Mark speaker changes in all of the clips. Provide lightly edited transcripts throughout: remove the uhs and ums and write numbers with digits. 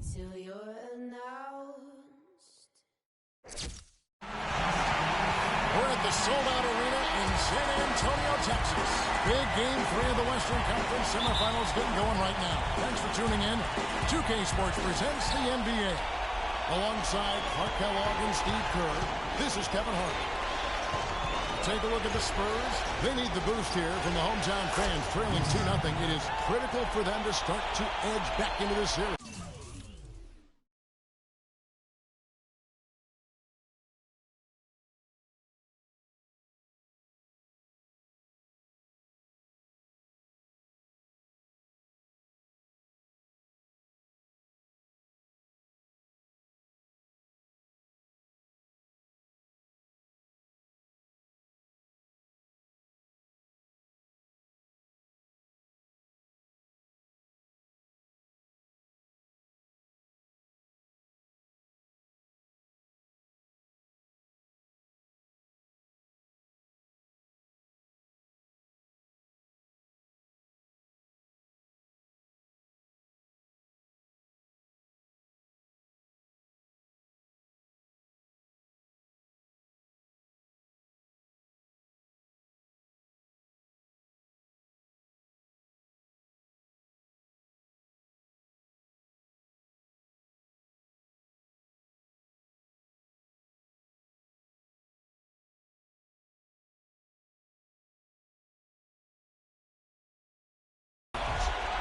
Speaker 1: till you're announced.
Speaker 2: We're at the sold-out arena in San Antonio, Texas. Big Game 3 of the Western Conference semifinals getting going right now. Thanks for tuning in. 2K Sports presents the NBA. Alongside Clark Kellogg and Steve Kerr, this is Kevin Hart. Take a look at the Spurs. They need the boost here from the hometown fans, trailing 2-0. It is critical for them to start to edge back into this series.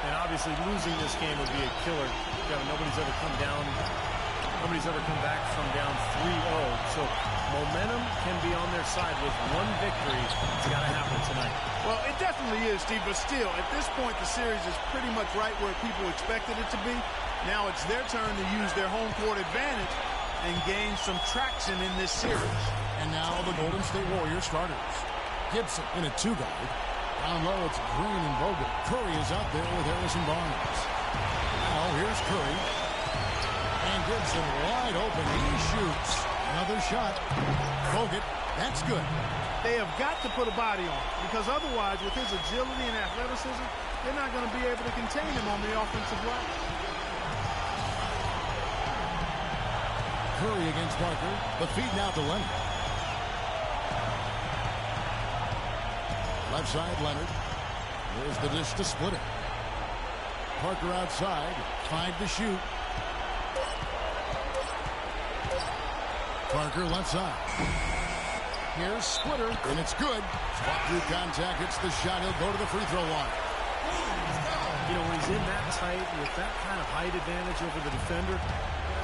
Speaker 3: And obviously losing this game would be a killer. Kevin, nobody's ever come back from down 3-0. So momentum can be on their side with one victory. It's got to happen tonight.
Speaker 4: Well, it definitely is, Steve. But still, at this point, the series is pretty much right where people expected it to be. Now it's their turn to use their home court advantage and gain some traction in this series.
Speaker 2: And now the Golden State Warriors starters. Gibson in a two-guard. Down low, it's Green and Bogut. Curry is out there with Harrison Barnes. Now here's Curry. And Gibson wide open. He shoots. Another shot. Bogut, that's good.
Speaker 4: They have got to put a body on him, because otherwise, with his agility and athleticism, they're not going to be able to contain him on the offensive glass.
Speaker 2: Curry against Parker. The feed now to Leonard. Left side, Leonard. There's the dish to split it. Parker outside. 5 to shoot. Parker left side. Here's Splitter, and it's good. Spot through contact, hits the shot. He'll go to the free throw line.
Speaker 3: You know, when he's in that tight with that kind of height advantage over the defender,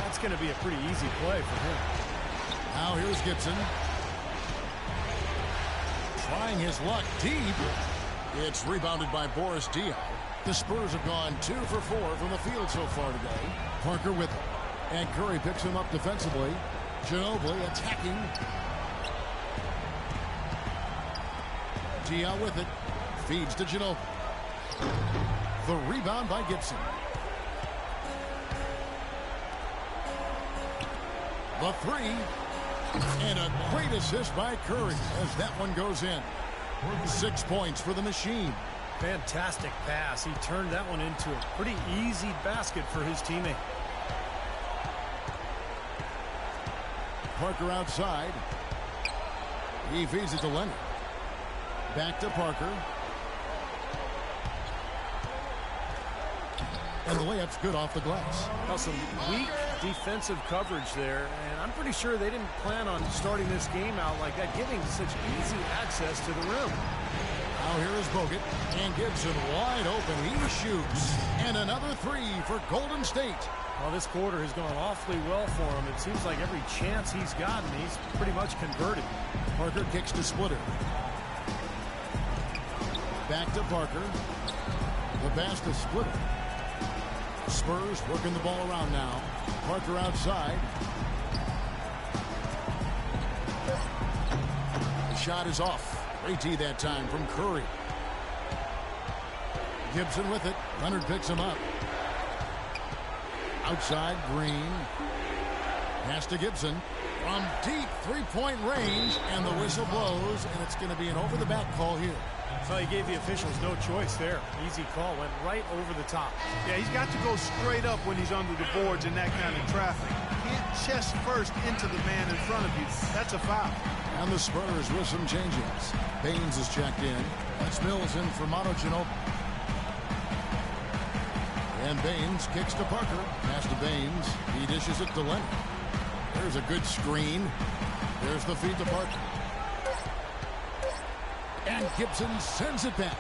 Speaker 3: that's going to be a pretty easy play for him.
Speaker 2: Now here's Gibson. Trying his luck deep. It's rebounded by Boris Diaw. The Spurs have gone 2 for 4 from the field so far today. Parker with it. And Curry picks him up defensively. Ginobili attacking. Diaw with it. Feeds to Ginobili. The rebound by Gibson. The three. And a great assist by Curry as that one goes in. 6 points for the machine.
Speaker 3: Fantastic pass. He turned that one into a pretty easy basket for his teammate.
Speaker 2: Parker outside. He feeds it to Leonard. Back to Parker. And the layup's good off the glass.
Speaker 3: Now some weak defensive coverage there, and I'm pretty sure they didn't plan on starting this game out like that, giving such easy access to the rim.
Speaker 2: Now here is Bogut, and Gibson wide open. He shoots, and another three for Golden State.
Speaker 3: Well, this quarter has gone awfully well for him. It seems like every chance he's gotten, he's pretty much converted.
Speaker 2: Parker kicks to Splitter. Back to Parker. The pass to Splitter. Spurs working the ball around now. Parker outside. The shot is off. Great tee that time from Curry. Gibson with it. Leonard picks him up. Outside, Green. Pass to Gibson. From deep three-point range, and the whistle blows, and it's going to be an over-the-back call here.
Speaker 3: So he gave the officials no choice there. Easy call. Went right over the top.
Speaker 4: Yeah, he's got to go straight up when he's under the boards in that kind of traffic. You can't chest first into the man in front of you. That's a foul.
Speaker 2: And the Spurs with some changes. Baines is checked in. That's Mills in for Manu Ginobili. And Baines kicks to Parker. Pass to Baines. He dishes it to Leonard. There's a good screen. There's the feed to Parker. And Gibson sends it back.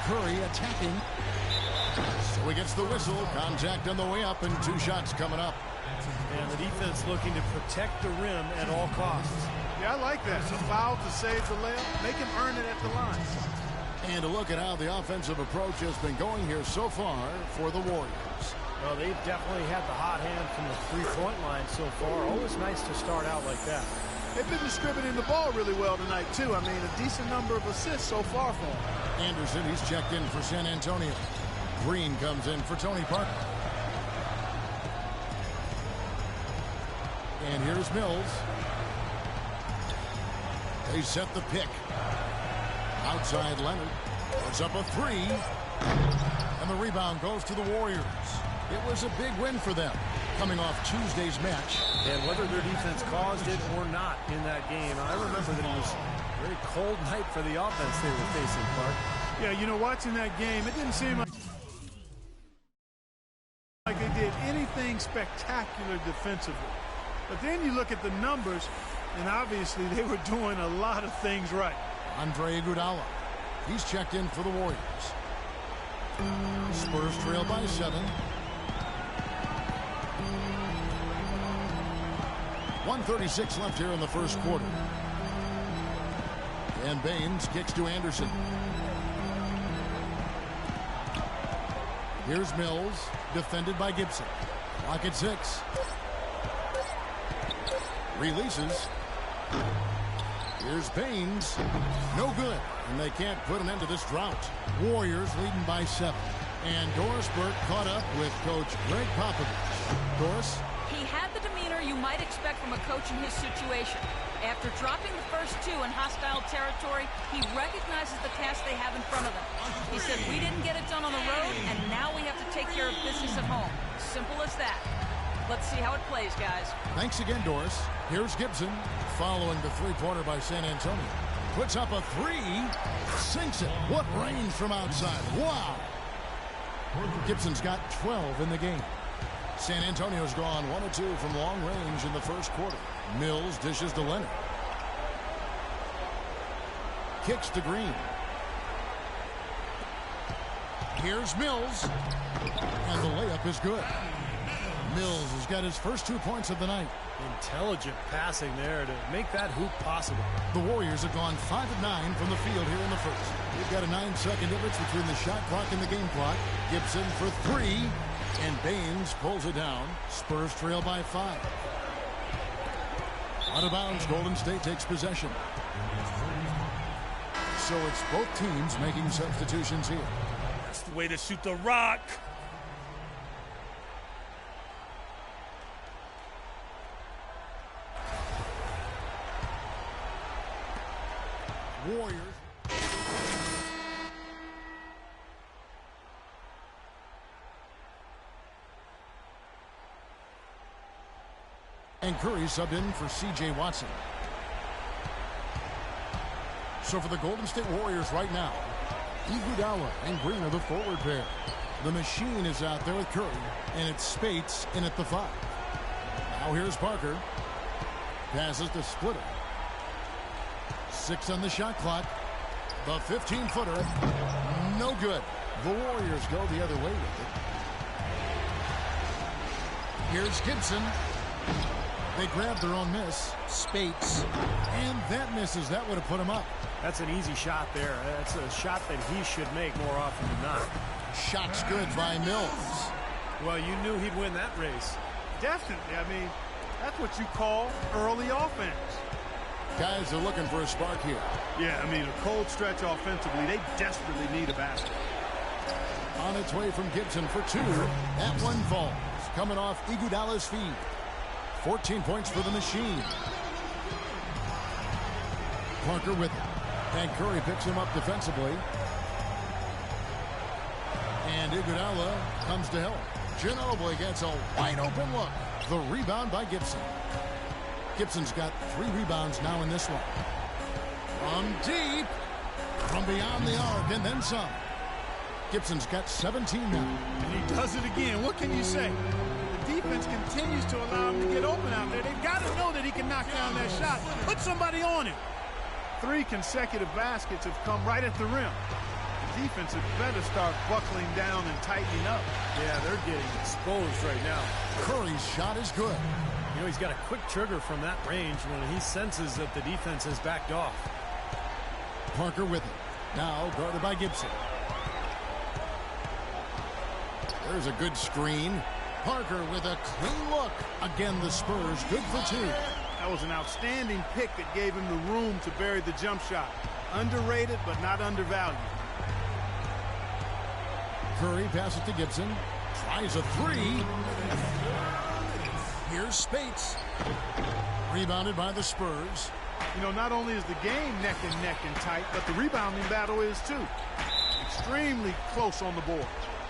Speaker 2: Curry attacking. So he gets the whistle. Contact on the way up and 2 shots coming up.
Speaker 3: And the defense looking to protect the rim at all costs.
Speaker 4: Yeah, I like that. A foul to save the layup. Make him earn it at the line.
Speaker 2: And a look at how the offensive approach has been going here so far for the Warriors.
Speaker 3: Well, they've definitely had the hot hand from the three-point line so far. Always nice to start out like that.
Speaker 4: They've been distributing the ball really well tonight, too. I mean, a decent number of assists so far for him.
Speaker 2: Anderson, he's checked in for San Antonio. Green comes in for Tony Parker. And here's Mills. They set the pick. Outside Leonard. Puts up a 3. And the rebound goes to the Warriors. It was a big win for them, coming off Tuesday's match.
Speaker 3: And whether their defense caused it or not in that game, I remember that it was a very cold night for the offense they were facing, Clark.
Speaker 4: Yeah, you know, watching that game, it didn't seem like they did anything spectacular defensively. But then you look at the numbers, and obviously they were doing a lot of things right.
Speaker 2: Andre Iguodala, he's checked in for the Warriors. Spurs trail by 7. 1:36 left here in the first quarter. And Baines kicks to Anderson. Here's Mills, defended by Gibson. Clock at 6. Releases. Here's Baines. No good. And they can't put an end to this drought. Warriors leading by 7. And Doris Burke caught up with Coach Greg Popovich. Doris?
Speaker 5: He had the demeanor you might expect from a coach in his situation. After dropping the first 2 in hostile territory, he recognizes the task they have in front of them. He said, we didn't get it done on the road, and now we have to take care of business at home. Simple as that. Let's see how it plays, guys.
Speaker 2: Thanks again, Doris. Here's Gibson, following the three-pointer by San Antonio. Puts up a 3, sinks it. What range from outside. Wow. Gibson's got 12 in the game. San Antonio's gone 1 of 2 from long range in the first quarter. Mills dishes to Leonard. Kicks to Green. Here's Mills. And the layup is good. Mills has got his first 2 points of the night.
Speaker 3: Intelligent passing there to make that hoop possible.
Speaker 2: The Warriors have gone 5 of 9 from the field here in the first. They've got a 9-second difference between the shot clock and the game clock. Gibson for 3. And Baines pulls it down. Spurs trail by 5. Out of bounds, Golden State takes possession. So it's both teams making substitutions here.
Speaker 6: That's the way to shoot the rock.
Speaker 2: Warriors. And Curry subbed in for C.J. Watson. So for the Golden State Warriors right now, Iguodala and Green are the forward pair. The machine is out there with Curry, and it's Spates in at the 5. Now here's Parker. Passes to Splitter. 6 on the shot clock. The 15-footer. No good. The Warriors go the other way with it. Here's Gibson. They grab their own miss. Spates. And that misses. That would have put him up.
Speaker 3: That's an easy shot there. That's a shot that he should make more often than not.
Speaker 2: Shot's good by Mills.
Speaker 3: Well, you knew he'd win that race.
Speaker 4: Definitely. I mean, that's what you call early offense.
Speaker 2: Guys are looking for a spark here.
Speaker 4: Yeah, I mean, a cold stretch offensively. They desperately need a basket.
Speaker 2: On its way from Gibson for 2. That one falls. Coming off Iguodala's feed. 14 points for the machine. Parker with it. And Curry picks him up defensively. And Iguodala comes to help. Ginobili gets a wide open look. The rebound by Gibson. Gibson's got 3 rebounds now in this one. From deep. From beyond the arc and then some. Gibson's got 17 now.
Speaker 4: And he does it again. What can you say? The defense continues to allow him to get open out there. They've got to know that he can knock down that shot. Put somebody on him. 3 consecutive baskets have come right at the rim. The defense had better start buckling down and tightening up.
Speaker 3: Yeah, they're getting exposed right now.
Speaker 2: Curry's shot is good.
Speaker 3: You know, he's got a quick trigger from that range when he senses that the defense has backed off.
Speaker 2: Parker with it. Now guarded by Gibson. There's a good screen. Parker with a clean look. Again, the Spurs good for 2.
Speaker 4: That was an outstanding pick that gave him the room to bury the jump shot. Underrated, but not undervalued.
Speaker 2: Curry passes to Gibson. Tries a 3. Here's Spates. Rebounded by the Spurs.
Speaker 4: You know, not only is the game neck and tight, but the rebounding battle is too. Extremely close on the board.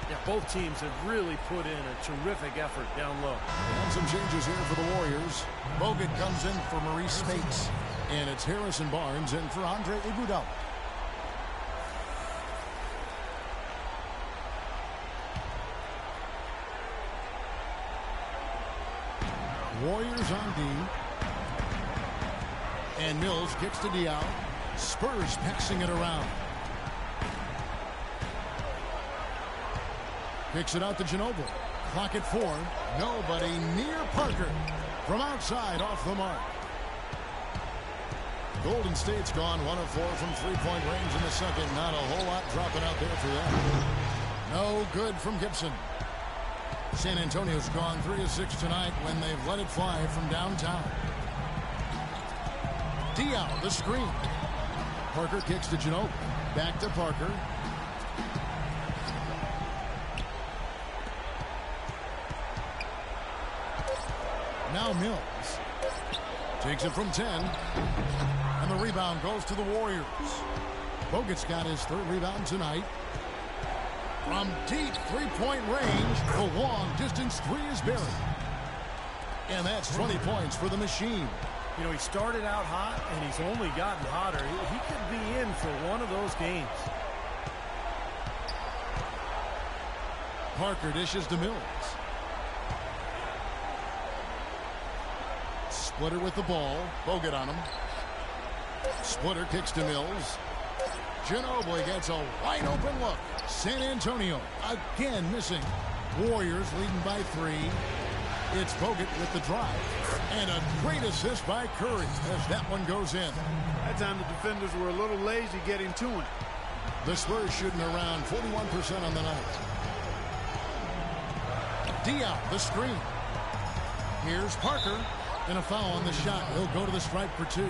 Speaker 3: Yeah, both teams have really put in a terrific effort down low.
Speaker 2: And some changes here for the Warriors. Bogut comes in for Maurice Spates. And it's Harrison Barnes in for Andre Iguodala. Warriors on D. And Mills kicks to Diaw. Spurs passing it around. Kicks it out to Ginobili. Clock at 4. Nobody near Parker. From outside, off the mark. Golden State's gone 1 of 4 from 3-point range in the second. Not a whole lot dropping out there for them. No good from Gibson. San Antonio's gone 3 of 6 tonight when they've let it fly from downtown. Diaw, the screen. Parker kicks to Ginobili. Back to Parker. Now Mills takes it from 10, and the rebound goes to the Warriors. Bogut's got his 3rd rebound tonight. From deep 3-point range, the long distance 3 is buried. And that's 20 points for the machine.
Speaker 3: You know, he started out hot, and he's only gotten hotter. He could be in for one of those games.
Speaker 2: Parker dishes to Mills. Splitter with the ball. Bogut on him. Splitter kicks to Mills. Ginobili gets a wide open look. San Antonio again missing. Warriors leading by 3. It's Bogut with the drive. And a great assist by Curry as that one goes in.
Speaker 4: That time the defenders were a little lazy getting to him.
Speaker 2: The Spurs shooting around 41% on the night. Diaw, the screen. Here's Parker. And a foul on the shot. He'll go to the stripe for 2.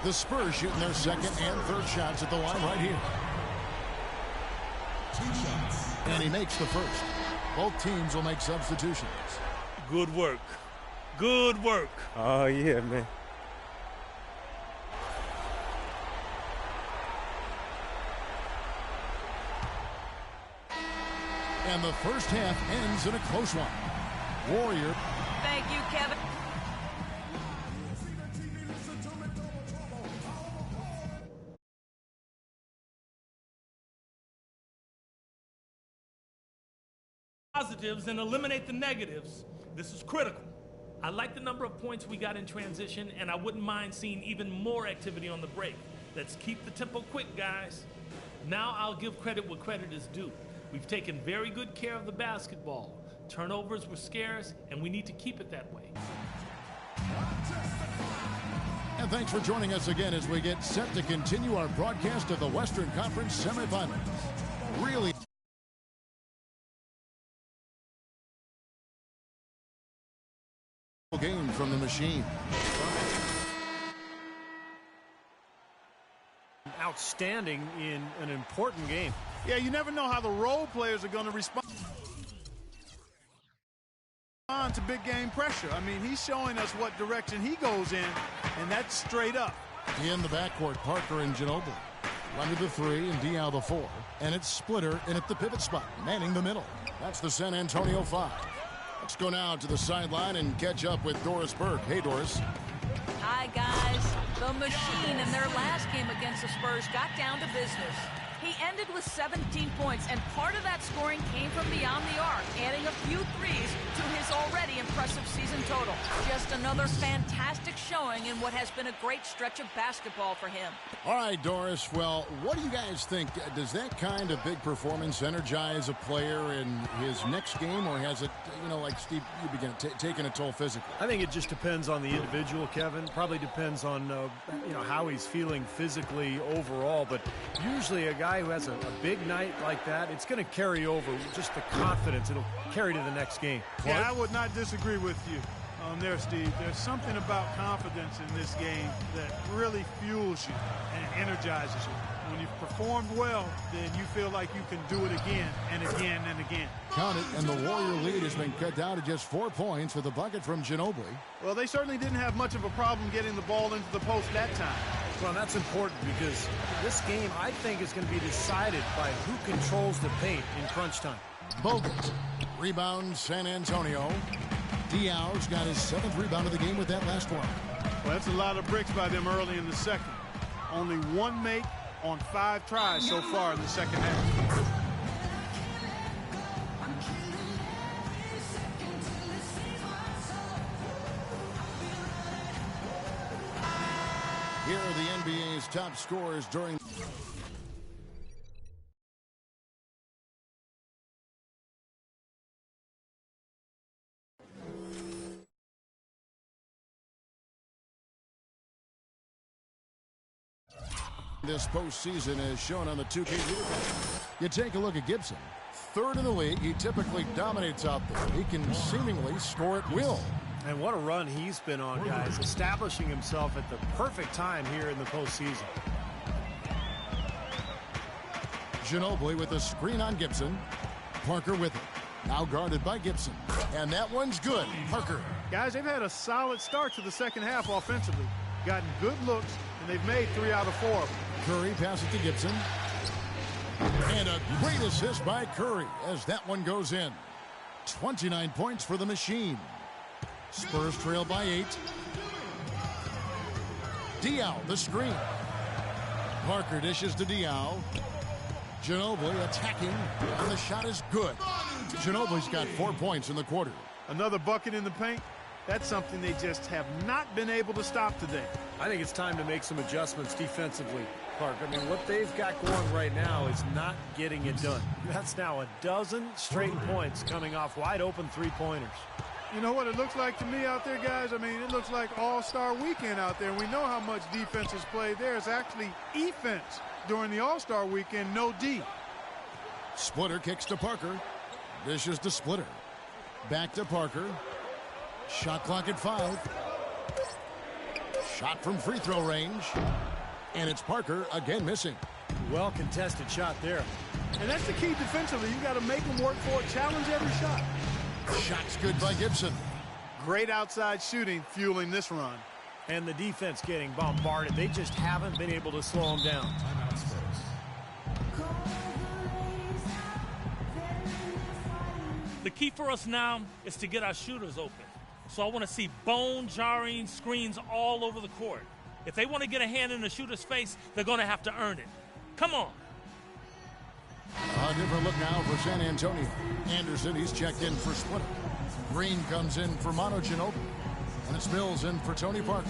Speaker 2: The Spurs shooting their 2nd and 3rd shots at the line right here. And he makes the first. Both teams will make substitutions.
Speaker 6: Good work. Good work.
Speaker 7: Oh, yeah, man.
Speaker 2: And the first half ends in a close one. Warrior.
Speaker 5: Thank you, Kevin.
Speaker 6: Positives and eliminate the negatives. This is critical. I like the number of points we got in transition, and I wouldn't mind seeing even more activity on the break. Let's keep the tempo quick, guys. Now I'll give credit where credit is due. We've taken very good care of the basketball. Turnovers were scarce, and we need to keep it that way.
Speaker 2: And thanks for joining us again as we get set to continue our broadcast of the Western Conference semifinals. Really game from the machine.
Speaker 3: outstanding in an important game.
Speaker 4: Yeah, you never know how the role players are going to respond to big game pressure. I mean, he's showing us what direction he goes in, and that's straight up.
Speaker 2: In the backcourt, Parker and Ginobili. Under the 3 and Diaw the 4. And it's Splitter in at the pivot spot, manning the middle. That's the San Antonio 5. Let's go now to the sideline and catch up with Doris Burke. Hey, Doris.
Speaker 5: Hi, guys. The Machine in their last game against the Spurs got down to business. He ended with 17 points, and part of that scoring came from beyond the arc, adding a few threes to his already impressive season total. Just another fantastic showing in what has been a great stretch of basketball for him.
Speaker 2: All right, Doris. Well, what do you guys think? Does that kind of big performance energize a player in his next game, or has it, like Steve, you begin taking a toll physically?
Speaker 3: I think it just depends on the individual, Kevin. Probably depends on, how he's feeling physically overall. But usually a guy who has a big night like that, it's going to carry over just the confidence. It'll carry to the next game.
Speaker 4: Yeah, I would not disagree with you there, Steve. There's something about confidence in this game that really fuels you and energizes you. When you've performed well, then you feel like you can do it again and again and again.
Speaker 2: Count it, and the Warrior lead has been cut down to just 4 points with a bucket from Ginobili.
Speaker 4: Well, they certainly didn't have much of a problem getting the ball into the post that time.
Speaker 3: Well, that's important because this game, I think, is going to be decided by who controls the paint in crunch time.
Speaker 2: Bogut. Rebound, San Antonio. Diaw's got his 7th rebound of the game with that last one.
Speaker 4: Well, that's a lot of bricks by them early in the second. Only 1 make on 5 tries so far in the second half.
Speaker 2: Here are the NBA's top scorers during this postseason, as shown on the 2K leaderboard. You take a look at Gibson. 3rd in the league. He typically dominates out there. He can seemingly score at will.
Speaker 3: And what a run he's been on, guys, establishing himself at the perfect time here in the postseason.
Speaker 2: Ginobili with a screen on Gibson. Parker with it. Now guarded by Gibson. And that one's good. Parker.
Speaker 4: Guys, they've had a solid start to the second half offensively. Gotten good looks, and they've made 3 out of 4 of them.
Speaker 2: Curry passes to Gibson. And a great assist by Curry as that one goes in. 29 points for the Machine. Spurs trail by 8. Diaw, the screen. Parker dishes to Diaw. Ginobili attacking, and the shot is good. Ginobili's got 4 points in the quarter.
Speaker 4: Another bucket in the paint. That's something they just have not been able to stop today.
Speaker 3: I think it's time to make some adjustments defensively, Clark. I mean, what they've got going right now is not getting it done. That's now a dozen straight points coming off wide open three-pointers.
Speaker 4: You know what it looks like to me out there, guys? I mean, it looks like All-Star Weekend out there. We know how much defense is played there. It's actually offense during the All-Star Weekend, no D.
Speaker 2: Splitter kicks to Parker. Dishes to Splitter. Back to Parker. Shot clock at 5. Shot from free throw range. And it's Parker again missing.
Speaker 3: Well contested shot there.
Speaker 4: And that's the key defensively. You got to make them work for it. Challenge every shot.
Speaker 2: Shot's good by Gibson.
Speaker 4: Great outside shooting fueling this run.
Speaker 3: And the defense getting bombarded. They just haven't been able to slow them down.
Speaker 6: The key for us now is to get our shooters open. So I want to see bone-jarring screens all over the court. If they want to get a hand in the shooter's face, they're going to have to earn it. Come on.
Speaker 2: A different look now for San Antonio. Anderson, he's checked in for Splitter. Green comes in for Manu Ginobili. And it's Mills in for Tony Parker.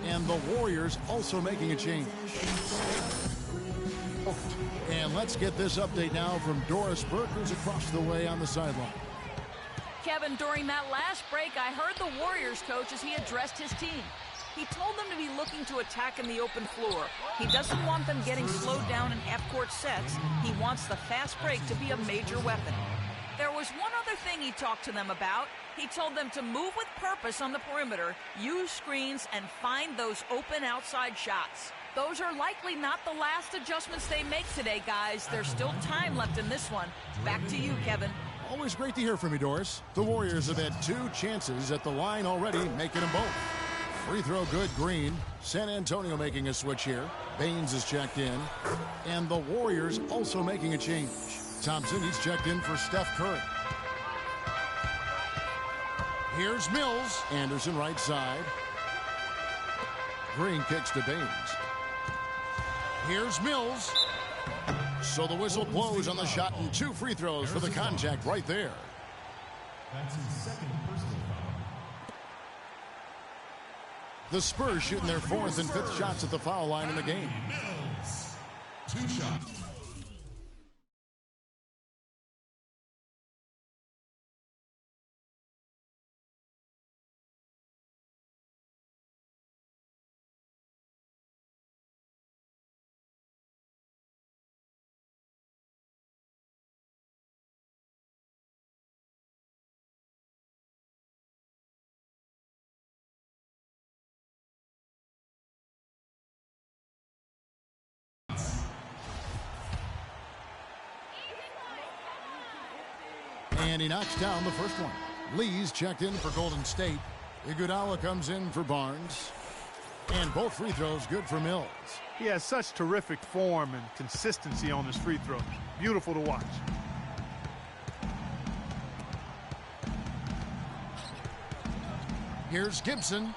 Speaker 2: And the Warriors also making a change. And let's get this update now from Doris Burke, who's across the way on the sideline.
Speaker 5: Kevin, during that last break, I heard the Warriors coach as he addressed his team. He told them to be looking to attack in the open floor. He doesn't want them getting slowed down in half-court sets. He wants the fast break to be a major weapon. There was one other thing he talked to them about. He told them to move with purpose on the perimeter, use screens, and find those open outside shots. Those are likely not the last adjustments they make today, guys. There's still time left in this one. Back to you, Kevin.
Speaker 2: Always great to hear from you, Doris. The Warriors have had 2 chances at the line already, making them both. Free throw good, Green. San Antonio making a switch here. Baines is checked in. And the Warriors also making a change. Thompson, he's checked in for Steph Curry. Here's Mills. Anderson right side. Green kicks to Baines. Here's Mills. So the whistle blows on the shot and 2 free throws for the contact right there.
Speaker 7: That's his second personal foul.
Speaker 2: The Spurs shooting their 4th and 5th shots at the foul line in the game.
Speaker 7: Mills. 2 shots.
Speaker 2: And he knocks down the first one. Lee's checked in for Golden State. Iguodala comes in for Barnes. And both free throws good for Mills.
Speaker 4: He has such terrific form and consistency on his free throws. Beautiful to watch.
Speaker 2: Here's Gibson.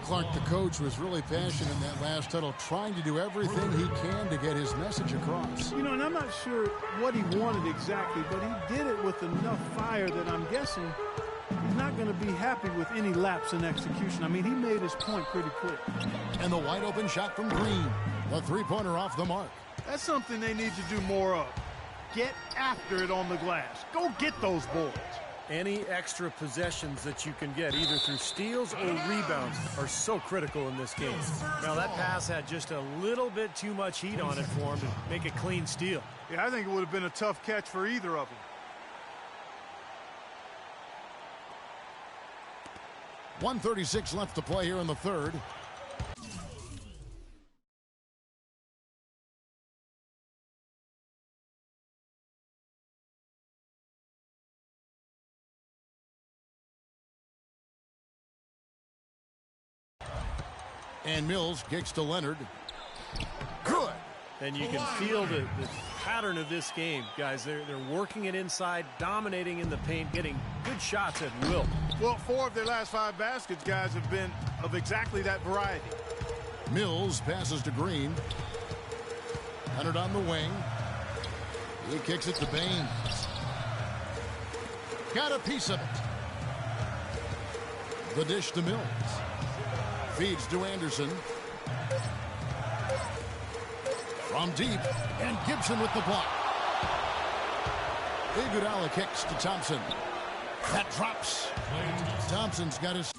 Speaker 2: Clark, the coach, was really passionate in that last huddle, trying to do everything he can to get his message across.
Speaker 4: You know, and I'm not sure what he wanted exactly, but he did it with enough fire that I'm guessing he's not going to be happy with any lapse in execution. I mean, he made his point pretty quick.
Speaker 2: And the wide open shot from Green. The three-pointer off the mark.
Speaker 4: That's something they need to do more of. Get after it on the glass. Go get those boards.
Speaker 3: Any extra possessions that you can get, either through steals or rebounds, are so critical in this game. Now, that pass had just a little bit too much heat on it for him to make a clean steal.
Speaker 4: Yeah, I think it would have been a tough catch for either of them.
Speaker 2: .136 left to play here in the third. And Mills kicks to Leonard. Good.
Speaker 3: And you can feel the pattern of this game, guys. They're working it inside, dominating in the paint, getting good shots at will.
Speaker 4: Well, 4 of their last 5 baskets, guys, have been of exactly that variety.
Speaker 2: Mills passes to Green. Leonard on the wing. He kicks it to Baines. Got a piece of it. The dish to Mills. Feeds to Anderson. From deep, and Gibson with the block. Iguodala kicks to Thompson. That drops. Thompson's got his